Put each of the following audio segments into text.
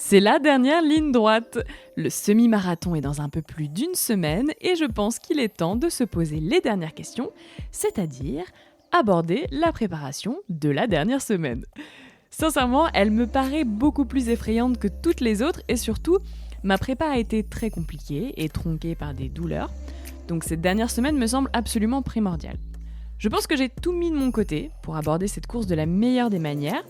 C'est la dernière ligne droite. Le semi-marathon est dans un peu plus d'une semaine et je pense qu'il est temps de se poser les dernières questions, c'est-à-dire aborder la préparation de la dernière semaine. Sincèrement, elle me paraît beaucoup plus effrayante que toutes les autres et surtout, ma prépa a été très compliquée et tronquée par des douleurs, donc cette dernière semaine me semble absolument primordiale. Je pense que j'ai tout mis de mon côté pour aborder cette course de la meilleure des manières.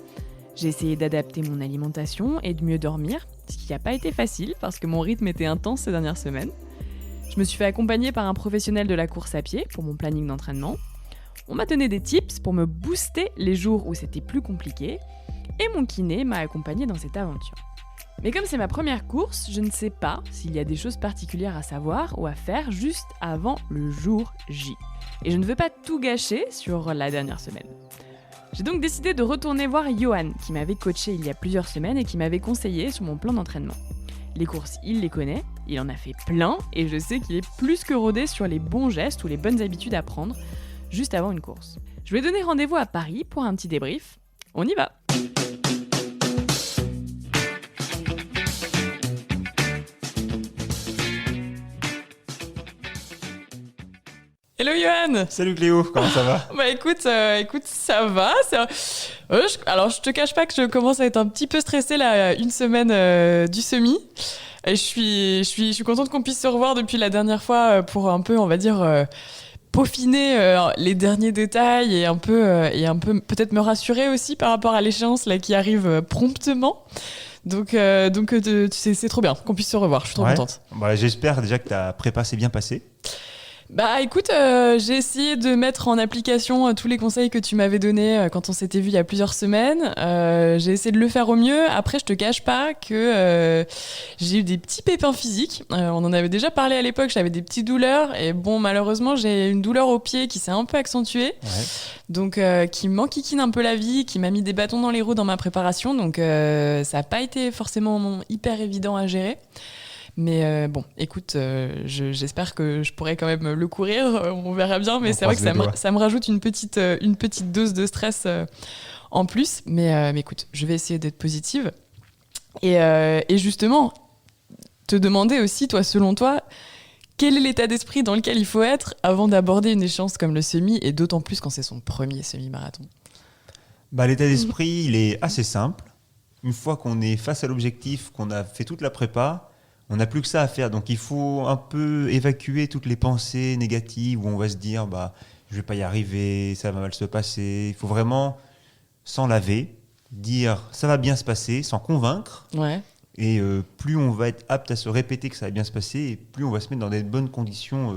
J'ai essayé d'adapter mon alimentation et de mieux dormir, ce qui n'a pas été facile parce que mon rythme était intense ces dernières semaines. Je me suis fait accompagner par un professionnel de la course à pied pour mon planning d'entraînement. On m'a donné des tips pour me booster les jours où c'était plus compliqué et mon kiné m'a accompagné dans cette aventure. Mais comme c'est ma première course, je ne sais pas s'il y a des choses particulières à savoir ou à faire juste avant le jour J. Et je ne veux pas tout gâcher sur la dernière semaine. J'ai donc décidé de retourner voir Johan, qui m'avait coaché il y a plusieurs semaines et qui m'avait conseillé sur mon plan d'entraînement. Les courses, il les connaît, il en a fait plein, et je sais qu'il est plus que rodé sur les bons gestes ou les bonnes habitudes à prendre juste avant une course. Je lui ai donné rendez-vous à Paris pour un petit débrief. On y va! Hello Johan! Salut Cléo, comment ça va? Bah écoute, ça va. Alors je te cache pas que je commence à être un petit peu stressée là, une semaine du semi. Et je suis contente qu'on puisse se revoir depuis la dernière fois pour un peu, on va dire, peaufiner les derniers détails et un peu peut-être me rassurer aussi par rapport à l'échéance là qui arrive promptement. Donc tu sais, c'est trop bien qu'on puisse se revoir. Je suis trop contente. Bah, j'espère déjà que ta prépa s'est bien passée. Bah écoute, j'ai essayé de mettre en application tous les conseils que tu m'avais donnés quand on s'était vu il y a plusieurs semaines. J'ai essayé de le faire au mieux. Après, je te cache pas que j'ai eu des petits pépins physiques. On en avait déjà parlé à l'époque, j'avais des petites douleurs. Et bon, malheureusement, j'ai une douleur au pied qui s'est un peu accentuée. Ouais. Donc, qui m'enquiquine un peu la vie, qui m'a mis des bâtons dans les roues dans ma préparation. Donc, ça n'a pas été forcément hyper évident à gérer. Mais bon, écoute, j'espère que je pourrai quand même le courir, on verra bien, mais c'est vrai que ça me rajoute une petite dose de stress en plus. Mais écoute, je vais essayer d'être positive. Et justement, te demander aussi, toi, selon toi, quel est l'état d'esprit dans lequel il faut être avant d'aborder une échéance comme le semi, et d'autant plus quand c'est son premier semi-marathon? Bah, l'état d'esprit, il est assez simple. Une fois qu'on est face à l'objectif, qu'on a fait toute la prépa, on n'a plus que ça à faire, donc il faut un peu évacuer toutes les pensées négatives où on va se dire bah, je ne vais pas y arriver, ça va mal se passer. Il faut vraiment s'en laver, dire ça va bien se passer, s'en convaincre. Ouais. Et plus on va être apte à se répéter que ça va bien se passer, et plus on va se mettre dans des bonnes conditions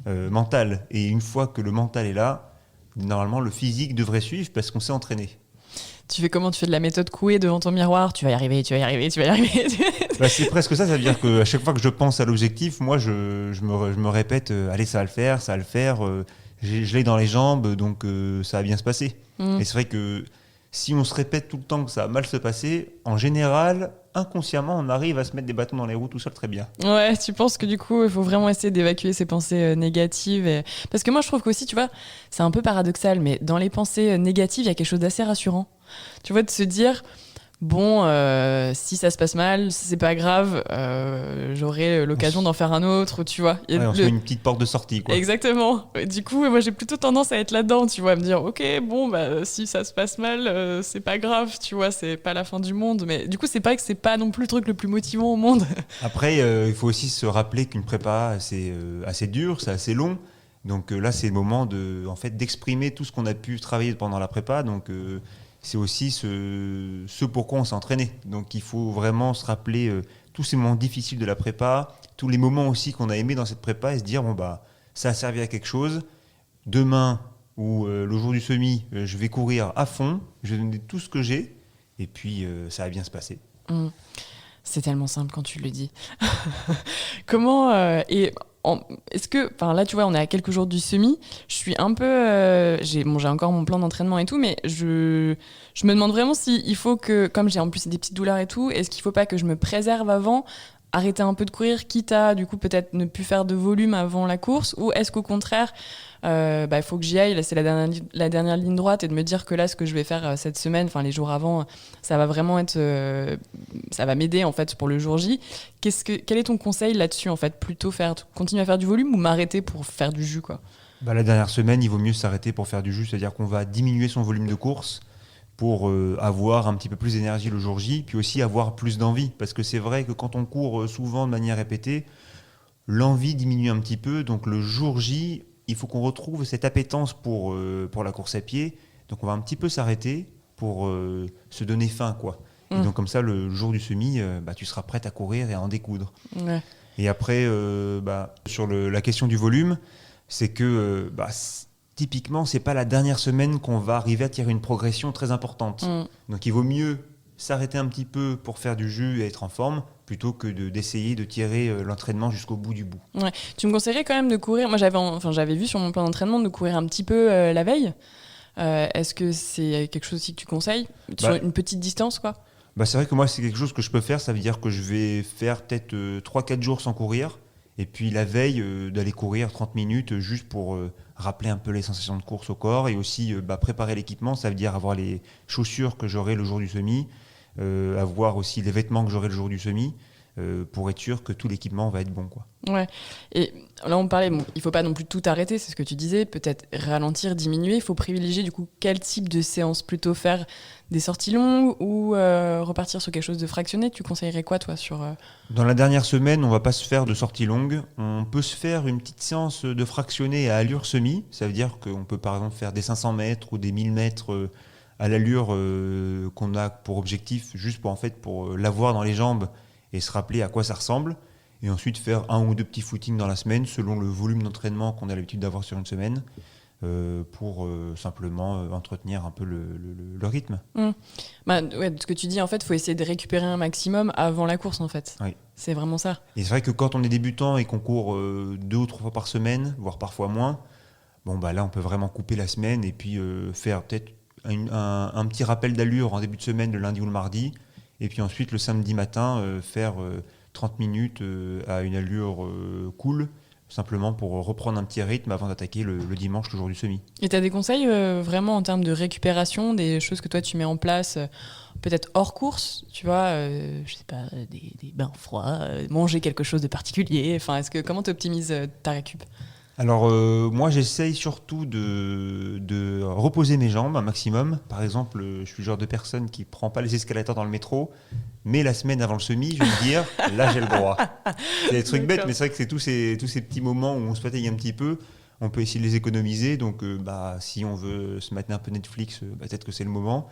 mentales. Et une fois que le mental est là, normalement le physique devrait suivre parce qu'on s'est entraîné. Tu fais comment? Tu fais de la méthode couée devant ton miroir? Tu vas y arriver. Bah, c'est presque ça, ça veut dire qu'à chaque fois que je pense à l'objectif, moi je me répète allez, ça va le faire, je l'ai dans les jambes, donc ça va bien se passer. Et c'est vrai que si on se répète tout le temps que ça va mal se passer, en général, inconsciemment, on arrive à se mettre des bâtons dans les roues tout seul très bien. Ouais, tu penses que du coup, il faut vraiment essayer d'évacuer ces pensées négatives Parce que moi, je trouve qu'aussi, tu vois, c'est un peu paradoxal, mais dans les pensées négatives, il y a quelque chose d'assez rassurant. Tu vois, de se dire, bon, si ça se passe mal, c'est pas grave, j'aurai l'occasion d'en faire un autre, tu vois. On se met une petite porte de sortie, quoi. Exactement. Et du coup, moi, j'ai plutôt tendance à être là-dedans, tu vois, à me dire, ok, bon, bah, si ça se passe mal, c'est pas grave, tu vois, c'est pas la fin du monde. Mais du coup, c'est pas que c'est pas non plus le truc le plus motivant au monde. Après, il faut aussi se rappeler qu'une prépa, c'est assez dur, c'est assez long. Donc là, c'est le moment d'exprimer tout ce qu'on a pu travailler pendant la prépa. Donc c'est aussi ce pourquoi on s'est entraîné. Donc il faut vraiment se rappeler tous ces moments difficiles de la prépa, tous les moments aussi qu'on a aimés dans cette prépa et se dire bon bah ça a servi à quelque chose. Demain ou le jour du semi, je vais courir à fond, je vais donner tout ce que j'ai et puis ça va bien se passer. C'est tellement simple quand tu le dis. Comment est-ce que, enfin là tu vois, on est à quelques jours du semi, je suis un peu, j'ai encore mon plan d'entraînement et tout, mais je me demande vraiment si il faut que, comme j'ai en plus des petites douleurs et tout, est-ce qu'il faut pas que je me préserve avant arrêter un peu de courir, quitte à du coup peut-être ne plus faire de volume avant la course, ou est-ce qu'au contraire, il faut que j'y aille, là c'est la dernière ligne droite, et de me dire que là ce que je vais faire cette semaine, enfin les jours avant, ça va vraiment être, ça va m'aider en fait pour le jour J. Quel est ton conseil là-dessus en fait, plutôt continuer à faire du volume ou m'arrêter pour faire du jus quoi? La dernière semaine, il vaut mieux s'arrêter pour faire du jus, c'est-à-dire qu'on va diminuer son volume de course pour avoir un petit peu plus d'énergie le jour J, puis aussi avoir plus d'envie. Parce que c'est vrai que quand on court souvent de manière répétée, l'envie diminue un petit peu. Donc le jour J, il faut qu'on retrouve cette appétence pour la course à pied. Donc on va un petit peu s'arrêter pour se donner faim, quoi. Et donc comme ça, le jour du semi, tu seras prête à courir et à en découdre. Ouais. Et après, sur la question du volume, c'est que typiquement, c'est pas la dernière semaine qu'on va arriver à tirer une progression très importante. Donc il vaut mieux s'arrêter un petit peu pour faire du jus et être en forme, plutôt que d'essayer de tirer l'entraînement jusqu'au bout du bout. Ouais. Tu me conseillerais quand même de courir, moi j'avais vu sur mon plan d'entraînement de courir un petit peu la veille. Est-ce que c'est quelque chose aussi que tu conseilles sur une petite distance quoi? C'est vrai que moi c'est quelque chose que je peux faire, ça veut dire que je vais faire peut-être 3-4 jours sans courir, et puis la veille d'aller courir 30 minutes juste pour rappeler un peu les sensations de course au corps, et aussi préparer l'équipement, ça veut dire avoir les chaussures que j'aurai le jour du semi, avoir aussi les vêtements que j'aurai le jour du semi, pour être sûr que tout l'équipement va être bon, quoi. Ouais. Et là on parlait, il faut pas non plus tout arrêter, c'est ce que tu disais, peut-être ralentir, diminuer. Il faut privilégier du coup quel type de séance, plutôt faire des sorties longues ou repartir sur quelque chose de fractionné. Tu conseillerais quoi toi Dans la dernière semaine, on va pas se faire de sorties longues. On peut se faire une petite séance de fractionné à allure semi. Ça veut dire qu'on peut par exemple faire des 500 mètres ou des 1000 mètres à l'allure qu'on a pour objectif, juste pour l'avoir dans les jambes et se rappeler à quoi ça ressemble. Et ensuite faire 1 ou 2 petits footings dans la semaine selon le volume d'entraînement qu'on a l'habitude d'avoir sur une semaine, pour simplement entretenir un peu le rythme. Ce que tu dis, en fait, il faut essayer de récupérer un maximum avant la course, en fait. Oui. C'est vraiment ça. Et c'est vrai que quand on est débutant et qu'on court 2 ou 3 fois par semaine, voire parfois moins, là on peut vraiment couper la semaine et puis faire peut-être un petit rappel d'allure en début de semaine, le lundi ou le mardi, et puis ensuite le samedi matin faire 30 minutes à une allure cool, simplement pour reprendre un petit rythme avant d'attaquer le dimanche, le jour du semi. Et tu as des conseils vraiment en termes de récupération, des choses que toi tu mets en place, peut-être hors course, tu vois, je sais pas, des bains froids, manger quelque chose de particulier, comment tu optimises ta récup? Alors moi j'essaye surtout de reposer mes jambes un maximum. Par exemple, je suis le genre de personne qui prend pas les escalators dans le métro, mais la semaine avant le semi, je vais me dire, là j'ai le droit. C'est des trucs bêtes, mais c'est vrai que c'est tous ces petits moments où on se fatigue un petit peu, on peut essayer de les économiser. Donc si on veut se mettre un peu Netflix, peut-être que c'est le moment.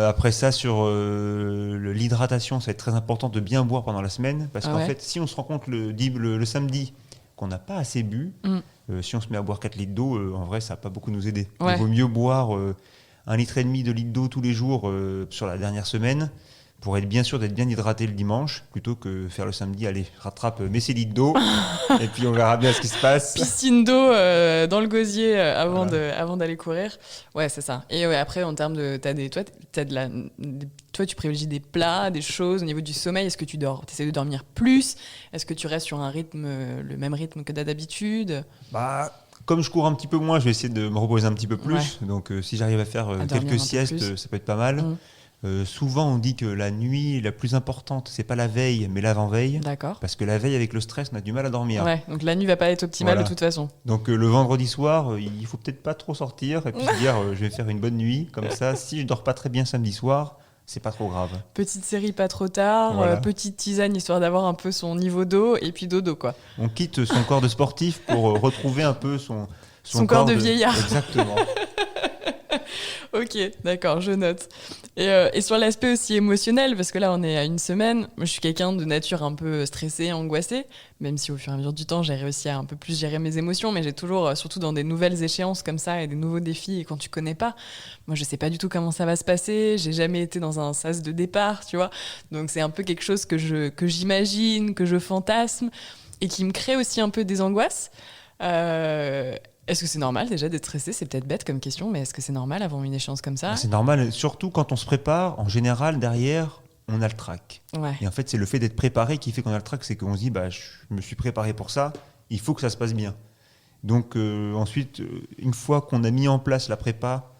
Après ça, sur l'hydratation, ça va être très important de bien boire pendant la semaine, parce qu'en fait, si on se rend compte le samedi qu'on n'a pas assez bu, si on se met à boire 4 litres d'eau, en vrai, ça va pas beaucoup nous aider. Ouais. Il vaut mieux boire 1,5 litre, 2 litres d'eau tous les jours sur la dernière semaine, pour être bien sûr d'être bien hydraté le dimanche, plutôt que faire le samedi, allez, rattrape mes 6 litres d'eau, et puis on verra bien ce qui se passe. Piscine d'eau dans le gosier avant d'aller courir. Ouais, c'est ça. Et après, en termes de... Toi, tu privilégies des plats, des choses au niveau du sommeil. Est-ce que tu essaies de dormir plus? Est-ce que tu restes sur un rythme, le même rythme que d'habitude? Comme je cours un petit peu moins, je vais essayer de me reposer un petit peu plus. Ouais. Donc si j'arrive à faire quelques siestes, ça peut être pas mal. Souvent, on dit que la nuit la plus importante, c'est pas la veille, mais l'avant-veille. D'accord. Parce que la veille, avec le stress, on a du mal à dormir. Ouais, donc la nuit va pas être optimale de toute façon. Donc le vendredi soir, il faut peut-être pas trop sortir et puis se dire je vais faire une bonne nuit. Comme ça, si je dors pas très bien samedi soir, c'est pas trop grave. Petite série pas trop tard, petite tisane histoire d'avoir un peu son niveau d'eau et puis dodo quoi. On quitte son corps de sportif pour retrouver un peu son corps de vieillard. Exactement. Ok, d'accord, je note. Et sur l'aspect aussi émotionnel, parce que là on est à une semaine, moi, je suis quelqu'un de nature un peu stressée, angoissée, même si au fur et à mesure du temps j'ai réussi à un peu plus gérer mes émotions, mais j'ai toujours, surtout dans des nouvelles échéances comme ça et des nouveaux défis, et quand tu connais pas, moi je sais pas du tout comment ça va se passer, j'ai jamais été dans un sas de départ, tu vois, donc c'est un peu quelque chose que j'imagine, que je fantasme, et qui me crée aussi un peu des angoisses. Est-ce que c'est normal déjà d'être stressé? C'est peut-être bête comme question, mais est-ce que c'est normal avant une échéance comme ça? C'est normal, surtout quand on se prépare. En général, derrière, on a le trac. Ouais. Et en fait, c'est le fait d'être préparé qui fait qu'on a le trac, c'est qu'on se dit, je me suis préparé pour ça, il faut que ça se passe bien. Donc ensuite, une fois qu'on a mis en place la prépa,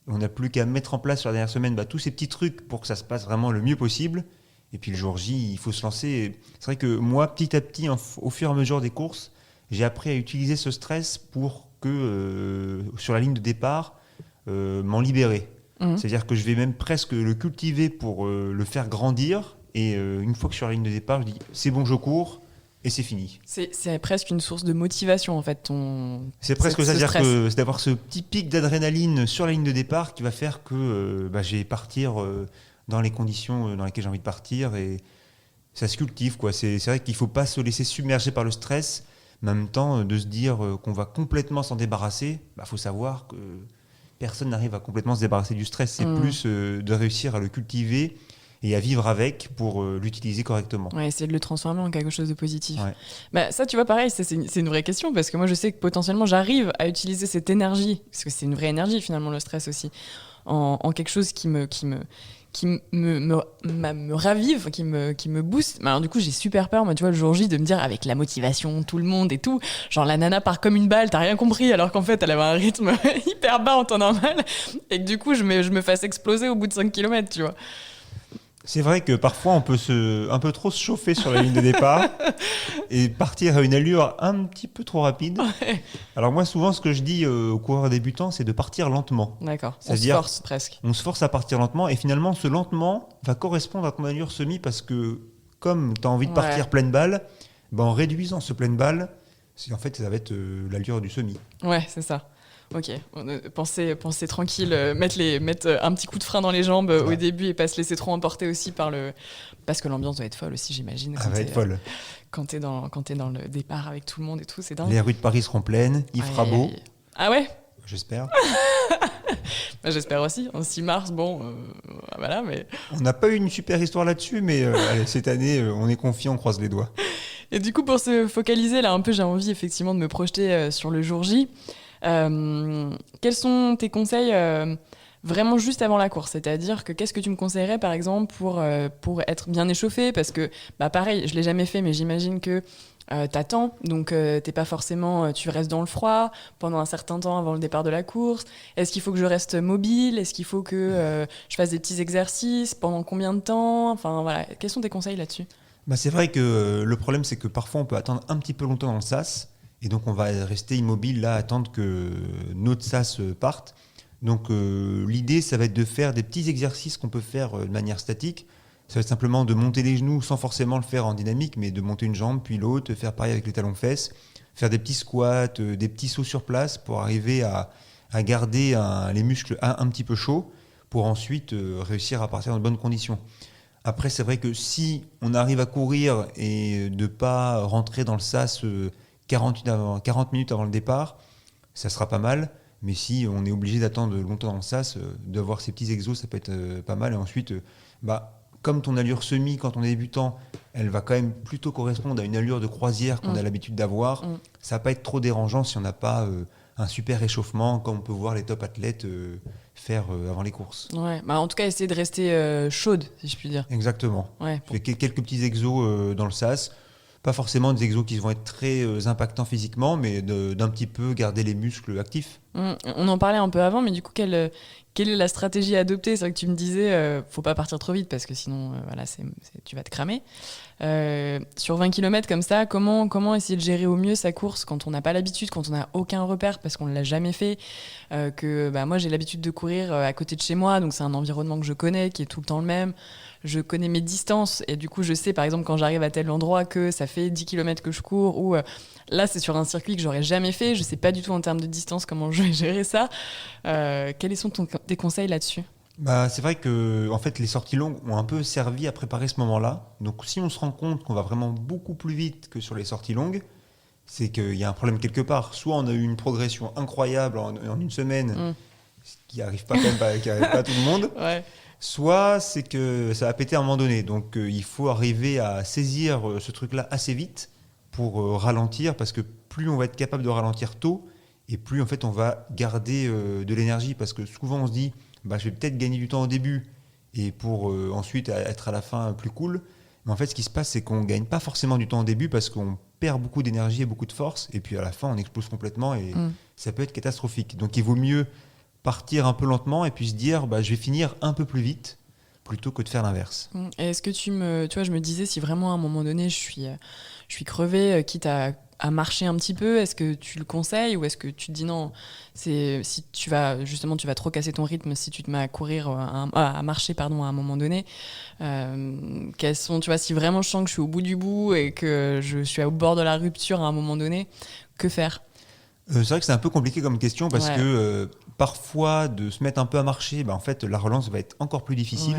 on n'a plus qu'à mettre en place sur la dernière semaine tous ces petits trucs pour que ça se passe vraiment le mieux possible. Et puis le jour J, il faut se lancer. C'est vrai que moi, petit à petit, au fur et à mesure des courses, j'ai appris à utiliser ce stress pour que, sur la ligne de départ, m'en libérer. C'est-à-dire que je vais même presque le cultiver pour le faire grandir. Et une fois que je suis sur la ligne de départ, je dis, c'est bon, je cours. Et c'est fini. C'est presque une source de motivation, en fait, c'est presque ça, c'est-à-dire que c'est d'avoir ce petit pic d'adrénaline sur la ligne de départ qui va faire que je vais partir dans les conditions dans lesquelles j'ai envie de partir, et ça se cultive, quoi. C'est vrai qu'il ne faut pas se laisser submerger par le stress, mais en même temps, de se dire qu'on va complètement s'en débarrasser, faut savoir que personne n'arrive à complètement se débarrasser du stress. C'est plus de réussir à le cultiver et à vivre avec pour l'utiliser correctement. Ouais, essayer de le transformer en quelque chose de positif. Ouais. Ça, tu vois, pareil, c'est une vraie question, parce que moi, je sais que potentiellement, j'arrive à utiliser cette énergie, parce que c'est une vraie énergie, finalement, le stress aussi, en quelque chose qui me ravive, qui me booste. Alors du coup, j'ai super peur, moi, tu vois, le jour J, de me dire, avec la motivation, tout le monde et tout, genre la nana part comme une balle, t'as rien compris, alors qu'en fait, elle avait un rythme hyper bas en temps normal, et que du coup, je me fasse exploser au bout de 5 km, tu vois. C'est vrai que parfois on peut un peu trop se chauffer sur la ligne de départ et partir à une allure un petit peu trop rapide. Ouais. Alors moi, souvent, ce que je dis aux coureurs débutants, c'est de partir lentement. D'accord, on se force presque. On se force à partir lentement, et finalement, ce lentement va correspondre à ton allure semi, parce que comme tu as envie de partir pleine balle, en réduisant ce pleine balle, en fait, ça va être l'allure du semi. Ouais, c'est ça. Ok, pensez tranquille, mettre un petit coup de frein dans les jambes au début, et pas se laisser trop emporter aussi parce que l'ambiance doit être folle aussi, j'imagine. Elle va être folle. Quand t'es dans le départ avec tout le monde et tout, c'est dingue. Les rues de Paris seront pleines, il fera beau. Ah ouais ? J'espère. J'espère aussi. En 6 mars, voilà, mais... On n'a pas eu une super histoire là-dessus, mais allez, cette année, on est confiant, on croise les doigts. Et du coup, pour se focaliser, là, un peu, j'ai envie effectivement de me projeter sur le jour J. Quels sont tes conseils vraiment juste avant la course? C'est-à-dire que qu'est-ce que tu me conseillerais, par exemple, pour être bien échauffé? Parce que, pareil, je ne l'ai jamais fait, mais j'imagine que t'attends, donc t'es pas forcément, tu restes dans le froid pendant un certain temps avant le départ de la course. Est-ce qu'il faut que je reste mobile? Est-ce qu'il faut que je fasse des petits exercices? Pendant combien de temps? Enfin voilà, quels sont tes conseils là-dessus? C'est vrai que le problème, c'est que parfois on peut attendre un petit peu longtemps dans le sas, et donc on va rester immobile là, attendre que notre sas parte. Donc l'idée, ça va être de faire des petits exercices qu'on peut faire de manière statique. Ça va être simplement de monter les genoux sans forcément le faire en dynamique, mais de monter une jambe puis l'autre, faire pareil avec les talons-fesses, faire des petits squats, des petits sauts sur place pour arriver à garder les muscles un petit peu chauds, pour ensuite réussir à partir dans de bonnes conditions. Après, c'est vrai que si on arrive à courir et de ne pas rentrer dans le sas 40 minutes avant le départ, ça sera pas mal. Mais si on est obligé d'attendre longtemps dans le sas, d'avoir ces petits exos, ça peut être pas mal. Et ensuite, comme ton allure semi, quand on est débutant, elle va quand même plutôt correspondre à une allure de croisière qu'on a l'habitude d'avoir. Ça va pas être trop dérangeant si on n'a pas un super échauffement, comme on peut voir les top athlètes faire avant les courses. Ouais, en tout cas, essayer de rester chaude, si je puis dire. Exactement. Ouais, Fais quelques petits exos dans le sas. Pas forcément des exos qui vont être très impactants physiquement, mais d'un petit peu garder les muscles actifs. On en parlait un peu avant, mais du coup, quelle est la stratégie à adopter? C'est vrai que tu me disais, faut pas partir trop vite, parce que sinon, tu vas te cramer. Sur 20 km comme ça, comment essayer de gérer au mieux sa course quand on n'a pas l'habitude, quand on n'a aucun repère, parce qu'on ne l'a jamais fait, moi, j'ai l'habitude de courir à côté de chez moi, donc c'est un environnement que je connais, qui est tout le temps le même. Je connais mes distances, et du coup, je sais, par exemple, quand j'arrive à tel endroit, que ça fait 10 km que je cours, ou là, c'est sur un circuit que j'aurais jamais fait. Je sais pas du tout en termes de distance comment je vais gérer ça. Quels sont tes conseils là-dessus? C'est vrai que en fait, les sorties longues ont un peu servi à préparer ce moment-là. Donc, si on se rend compte qu'on va vraiment beaucoup plus vite que sur les sorties longues, c'est qu'il y a un problème quelque part. Soit on a eu une progression incroyable en une semaine, ce qui n'arrive pas, qui arrive pas à tout le monde. Ouais. Soit c'est que ça va péter à un moment donné. Donc, il faut arriver à saisir ce truc-là assez vite pour ralentir, parce que plus on va être capable de ralentir tôt, et plus en fait on va garder de l'énergie, parce que souvent on se dit je vais peut-être gagner du temps au début, et pour ensuite être à la fin plus cool. Mais en fait, ce qui se passe, c'est qu'on ne gagne pas forcément du temps au début parce qu'on perd beaucoup d'énergie et beaucoup de force. Et puis à la fin, on explose complètement et ça peut être catastrophique. Donc il vaut mieux partir un peu lentement et puis se dire je vais finir un peu plus vite plutôt que de faire l'inverse. Et est-ce que tu vois, je me disais si vraiment à un moment donné je suis crevée, quitte à marcher un petit peu, est-ce que tu le conseilles ou est-ce que tu te dis non, si tu vas trop casser ton rythme si tu te mets à courir, à marcher pardon, à un moment donné, quels sont, tu vois, si vraiment je sens que je suis au bout du bout et que je suis au bord de la rupture à un moment donné, que faire ? C'est vrai que c'est un peu compliqué comme question parce que parfois de se mettre un peu à marcher, en fait la relance va être encore plus difficile.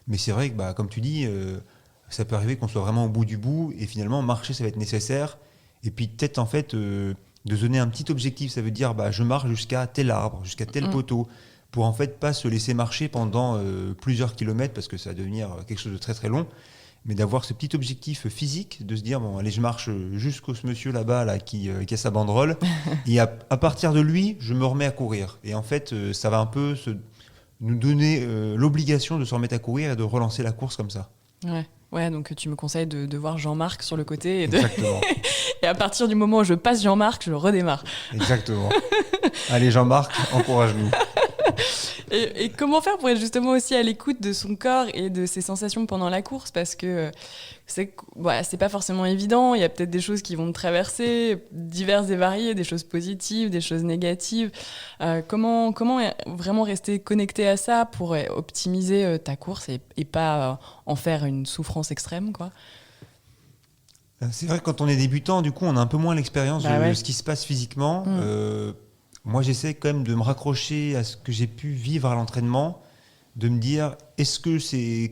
Mais c'est vrai que comme tu dis, ça peut arriver qu'on soit vraiment au bout du bout et finalement marcher ça va être nécessaire. Et puis peut-être en fait de se donner un petit objectif, ça veut dire je marche jusqu'à tel arbre, jusqu'à tel poteau, pour en fait pas se laisser marcher pendant plusieurs kilomètres parce que ça va devenir quelque chose de très très long. Mais d'avoir ce petit objectif physique, de se dire allez, je marche jusqu'au ce monsieur là-bas qui a sa banderole et à partir de lui je me remets à courir et en fait ça va un peu nous donner l'obligation de se remettre à courir et de relancer la course comme ça. Ouais, donc tu me conseilles de voir Jean-Marc sur le côté Exactement. Et à partir du moment où je passe Jean-Marc, je redémarre. Exactement. Allez Jean-Marc, encourage-nous. Et comment faire pour être justement aussi à l'écoute de son corps et de ses sensations pendant la course ? Parce que c'est pas forcément évident. Il y a peut-être des choses qui vont te traverser, diverses et variées, des choses positives, des choses négatives. Comment vraiment rester connecté à ça pour optimiser ta course et pas en faire une souffrance extrême, quoi ? C'est vrai que quand on est débutant, du coup, on a un peu moins l'expérience de ce qui se passe physiquement. Moi, j'essaie quand même de me raccrocher à ce que j'ai pu vivre à l'entraînement, de me dire, est-ce que c'est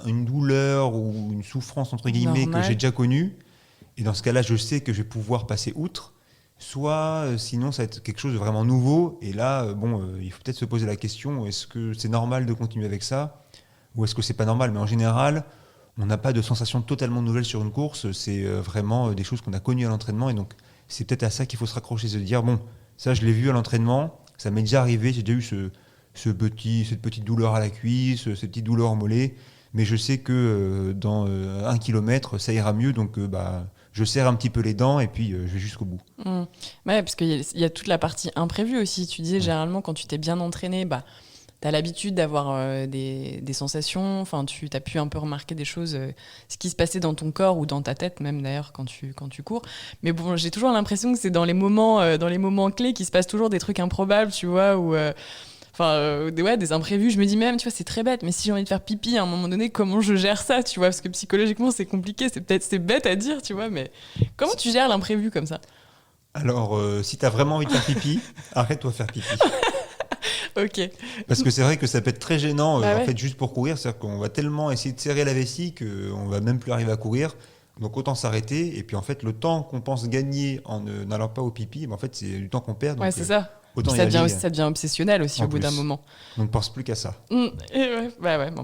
une douleur ou une souffrance, entre guillemets, que j'ai déjà connue ? Et dans ce cas-là, je sais que je vais pouvoir passer outre. Soit, sinon, ça va être quelque chose de vraiment nouveau. Et là, il faut peut-être se poser la question, est-ce que c'est normal de continuer avec ça ? Ou est-ce que c'est pas normal ? Mais en général, on n'a pas de sensation totalement nouvelle sur une course. C'est vraiment des choses qu'on a connues à l'entraînement. Et donc, c'est peut-être à ça qu'il faut se raccrocher, se dire, ça, je l'ai vu à l'entraînement, ça m'est déjà arrivé, j'ai déjà eu cette petite douleur à la cuisse, cette petite douleur au mollet, mais je sais que dans 1 kilomètre, ça ira mieux, donc je serre un petit peu les dents et puis je vais jusqu'au bout. Ouais, parce qu'il y a toute la partie imprévue aussi. Tu disais, généralement, quand tu t'es bien entraîné, tu as l'habitude d'avoir des sensations, enfin, tu as pu un peu remarquer des choses, ce qui se passait dans ton corps ou dans ta tête même d'ailleurs quand tu cours. Mais bon, j'ai toujours l'impression que c'est dans les moments clés qu'il se passe toujours des trucs improbables, tu vois, ou des imprévus. Je me dis même, tu vois, c'est très bête, mais si j'ai envie de faire pipi à un moment donné, comment je gère ça, tu vois, parce que psychologiquement c'est compliqué, c'est bête à dire, tu vois, mais comment tu gères l'imprévu comme ça ? Alors, si tu as vraiment envie de faire pipi, arrête-toi de faire pipi. Ok. Parce que c'est vrai que ça peut être très gênant en fait, juste pour courir, c'est-à-dire qu'on va tellement essayer de serrer la vessie qu'on va même plus arriver à courir. Donc autant s'arrêter et puis en fait le temps qu'on pense gagner en n'allant pas au pipi, en fait c'est du temps qu'on perd. Donc, c'est ça. Autant ça devient obsessionnel aussi au bout d'un moment. On ne pense plus qu'à ça. C'est bien. En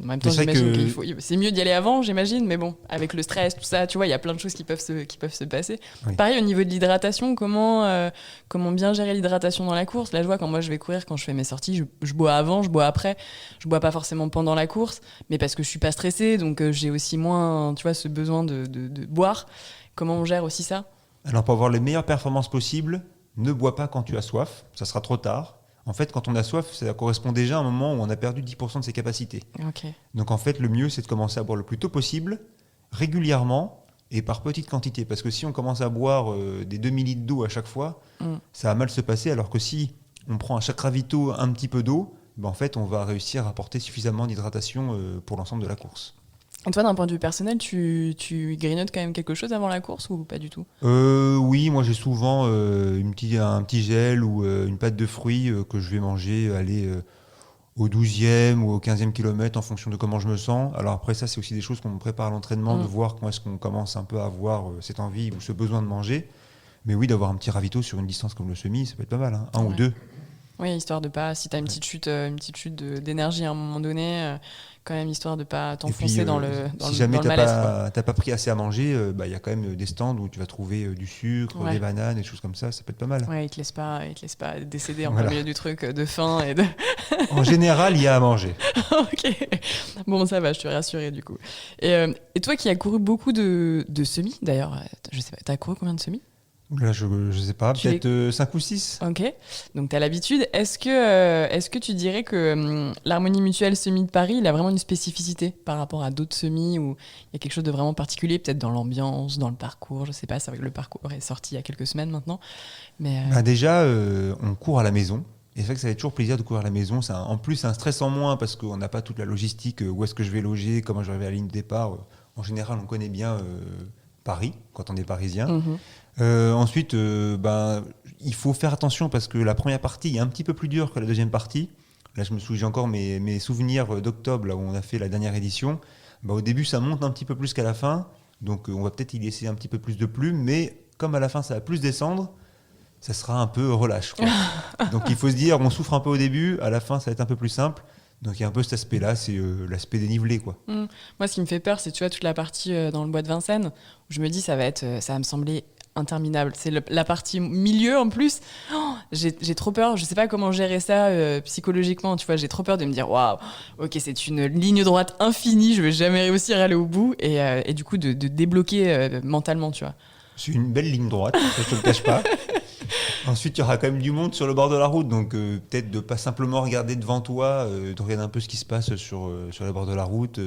même temps, j'imagine qu'il faut. C'est mieux d'y aller avant, j'imagine, mais bon, avec le stress, tout ça, tu vois, il y a plein de choses qui peuvent se passer. Oui. Pareil au niveau de l'hydratation, comment bien gérer l'hydratation dans la course ? Là, je vois quand moi je vais courir, quand je fais mes sorties, je bois avant, je bois après. Je bois pas forcément pendant la course, mais parce que je suis pas stressée, donc j'ai aussi moins, tu vois, ce besoin de boire. Comment on gère aussi ça ? Alors pour avoir les meilleures performances possibles, ne bois pas quand tu as soif, ça sera trop tard. En fait, quand on a soif, ça correspond déjà à un moment où on a perdu 10% de ses capacités. Okay. Donc en fait, le mieux, c'est de commencer à boire le plus tôt possible, régulièrement et par petites quantités. Parce que si on commence à boire des demi-litres d'eau à chaque fois, ça va mal se passer. Alors que si on prend à chaque ravito un petit peu d'eau, en fait, on va réussir à apporter suffisamment d'hydratation pour l'ensemble de la course. Et toi, d'un point de vue personnel, tu grignotes quand même quelque chose avant la course ou pas du tout ? Oui, moi j'ai souvent un petit gel ou une pâte de fruits que je vais manger au 12e ou au 15e kilomètre en fonction de comment je me sens. Alors après ça, c'est aussi des choses qu'on me prépare à l'entraînement, de voir comment est-ce qu'on commence un peu à avoir cette envie ou ce besoin de manger. Mais oui, d'avoir un petit ravito sur une distance comme le semi, ça peut être pas mal, hein, un ou deux. Oui, histoire de pas, si tu as une petite chute d'énergie à un moment donné, quand même, histoire de pas t'enfoncer dans le si jamais malaise, quoi. t'as pas pris assez à manger, il y a quand même des stands où tu vas trouver du sucre, Ouais. des bananes, des choses comme ça peut être pas mal. Ouais, ils te laissent pas décéder en Voilà. plein milieu du truc de faim et de. En général, il y a à manger. Ok. Bon, ça va, je suis rassurée du coup. Et toi qui as couru beaucoup de semis, d'ailleurs, je sais pas, t'as couru combien de semis? Là, je sais pas, Tu peut-être 5 ou 6. Ok, donc tu as l'habitude. Est-ce que tu dirais que l'Harmonie Mutuelle Semi de Paris, il a vraiment une spécificité par rapport à d'autres semis où il y a quelque chose de vraiment particulier, peut-être dans l'ambiance, dans le parcours, je sais pas, c'est vrai que le parcours est sorti il y a quelques semaines maintenant. Mais Déjà, on court à la maison. Et c'est vrai que ça fait toujours plaisir de courir à la maison. En plus, c'est un stress en moins parce qu'on n'a pas toute la logistique. Où est-ce que je vais loger, comment je vais arriver à la ligne de départ. En général, on connaît bien Paris quand on est parisien. mhm. Ensuite, il faut faire attention parce que la première partie est un petit peu plus dure que la deuxième partie. Là, je me souviens encore mes souvenirs d'octobre, là où on a fait la dernière édition. Au début, ça monte un petit peu plus qu'à la fin. Donc, on va peut-être y laisser un petit peu plus de plumes. Mais comme à la fin, ça va plus descendre, ça sera un peu relâche, quoi. Donc, il faut se dire, on souffre un peu au début. À la fin, ça va être un peu plus simple. Donc, il y a un peu cet aspect-là, c'est l'aspect dénivelé, quoi. Moi, ce qui me fait peur, c'est tu vois toute la partie dans le bois de Vincennes où je me dis ça va me sembler interminable. C'est la partie milieu en plus. Oh, j'ai trop peur. Je sais pas comment gérer ça psychologiquement. Tu vois, j'ai trop peur de me dire waouh, ok, c'est une ligne droite infinie. Je vais jamais réussir à aller au bout et du coup de débloquer mentalement, tu vois. C'est une belle ligne droite, ça, je te le cache pas. Ensuite, il y aura quand même du monde sur le bord de la route, donc peut-être de pas simplement regarder devant toi, de regarder un peu ce qui se passe sur le bord de la route.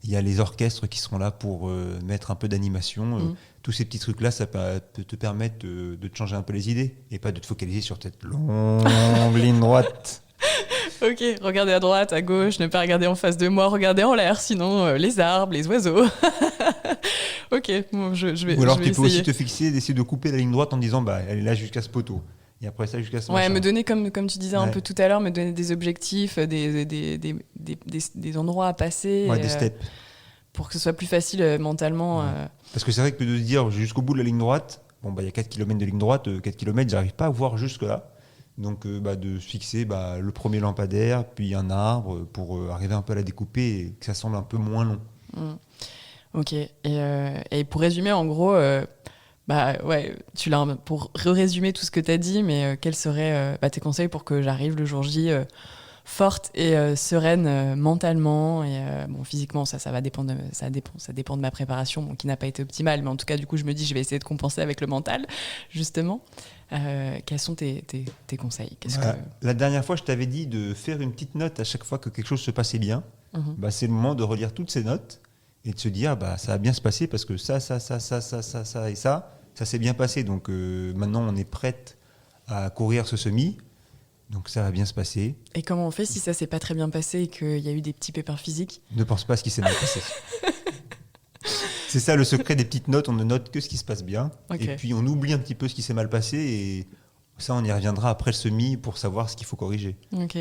Il y a les orchestres qui seront là pour mettre un peu d'animation. Tous ces petits trucs-là, ça peut te permettre de te changer un peu les idées et pas de te focaliser sur cette longue ligne droite. Ok, regardez à droite, à gauche, ne pas regarder en face de moi, regardez en l'air, sinon les arbres, les oiseaux. Ok, bon, je vais Ou alors je vais tu peux essayer. aussi te fixer, d'essayer de couper la ligne droite en disant elle est là jusqu'à ce poteau. Et après ça jusqu'à ce Ouais, machin. me donner, comme tu disais un Ouais. peu tout à l'heure, me donner des objectifs, des endroits à passer Ouais, des steps. pour que ce soit plus facile mentalement. Ouais. Parce que c'est vrai que de se dire jusqu'au bout de la ligne droite, il y a 4 km de ligne droite, 4 km, j'arrive pas à voir jusque-là. Donc de se fixer le premier lampadaire, puis un arbre, pour arriver un peu à la découper et que ça semble un peu moins long. Ok, et pour résumer, en gros, ouais, pour résumer tout ce que tu as dit, mais quels seraient tes conseils pour que j'arrive le jour J forte et sereine mentalement et bon, physiquement, ça va dépendre ça dépend de ma préparation, bon, qui n'a pas été optimale, mais en tout cas, du coup, je me dis, je vais essayer de compenser avec le mental, justement. Quels sont tes conseils? La dernière fois, je t'avais dit de faire une petite note à chaque fois que quelque chose se passait bien. Mhm. C'est le moment de relire toutes ces notes et de se dire ça va bien se passer parce que ça et ça s'est bien passé. Donc maintenant, on est prête à courir ce semi. Donc ça va bien se passer. Et comment on fait si ça s'est pas très bien passé et qu'il y a eu des petits pépins physiques? Ne pense pas à ce qui s'est mal passé. C'est ça le secret des petites notes, on ne note que ce qui se passe bien. Ok. Et puis on oublie un petit peu ce qui s'est mal passé et ça on y reviendra après le semi pour savoir ce qu'il faut corriger. Ok.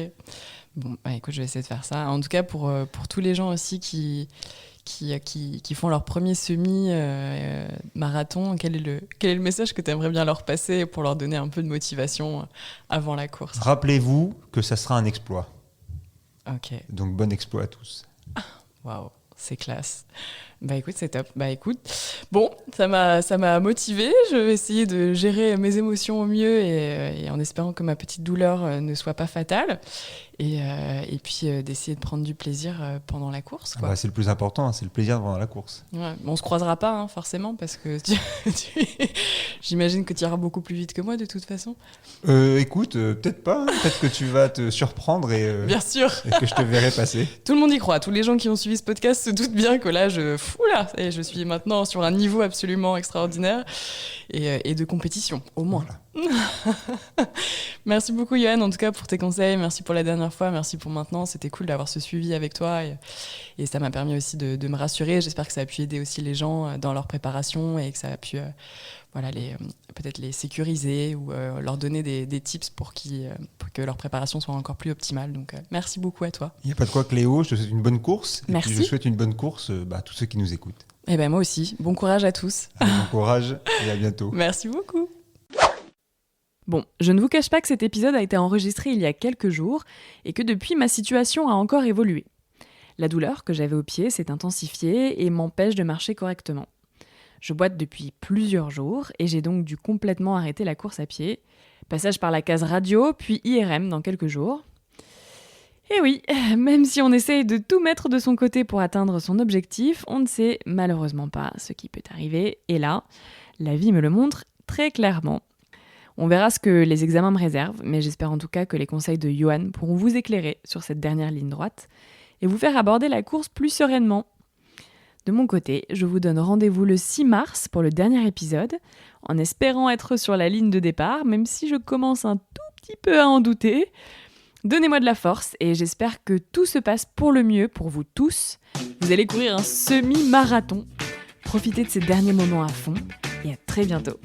Bon, écoute, je vais essayer de faire ça. En tout cas, pour tous les gens aussi qui font leur premier semi-marathon, quel est le message que tu aimerais bien leur passer pour leur donner un peu de motivation avant la course? Rappelez-vous que ça sera un exploit. Ok. Donc bon exploit à tous. Waouh, c'est classe. Écoute, c'est top. Écoute, bon, ça m'a motivée. Je vais essayer de gérer mes émotions au mieux et en espérant que ma petite douleur ne soit pas fatale. Et puis d'essayer de prendre du plaisir pendant la course, quoi. C'est le plus important, c'est le plaisir pendant la course. Ouais, on se croisera pas, hein, forcément, parce que j'imagine que tu iras beaucoup plus vite que moi de toute façon. Écoute, peut-être pas. Peut-être que tu vas te surprendre Bien sûr. et que je te verrai passer. Tout le monde y croit. Tous les gens qui ont suivi ce podcast se doutent bien que là, je suis maintenant sur un niveau absolument extraordinaire et de compétition, au moins. Voilà. Merci beaucoup, Yoann, en tout cas, pour tes conseils. Merci pour la dernière fois. Merci pour maintenant. C'était cool d'avoir ce suivi avec toi. Et ça m'a permis aussi de me rassurer. J'espère que ça a pu aider aussi les gens dans leur préparation et que ça a pu peut-être les sécuriser ou leur donner des tips pour que leur préparation soit encore plus optimale. Donc, merci beaucoup à toi. Il n'y a pas de quoi, Cléo. Je te souhaite une bonne course. Merci. Et puis je souhaite une bonne course à tous ceux qui nous écoutent. Et moi aussi. Bon courage à tous. Allez, bon courage et à bientôt. Merci beaucoup. Bon, je ne vous cache pas que cet épisode a été enregistré il y a quelques jours et que depuis ma situation a encore évolué. La douleur que j'avais au pied s'est intensifiée et m'empêche de marcher correctement. Je boite depuis plusieurs jours et j'ai donc dû complètement arrêter la course à pied. Passage par la case radio, puis IRM dans quelques jours. Et oui, même si on essaye de tout mettre de son côté pour atteindre son objectif, on ne sait malheureusement pas ce qui peut arriver. Et là, la vie me le montre très clairement. On verra ce que les examens me réservent, mais j'espère en tout cas que les conseils de Johan pourront vous éclairer sur cette dernière ligne droite et vous faire aborder la course plus sereinement. De mon côté, je vous donne rendez-vous le 6 mars pour le dernier épisode, en espérant être sur la ligne de départ, même si je commence un tout petit peu à en douter. Donnez-moi de la force et j'espère que tout se passe pour le mieux pour vous tous. Vous allez courir un semi-marathon. Profitez de ces derniers moments à fond et à très bientôt.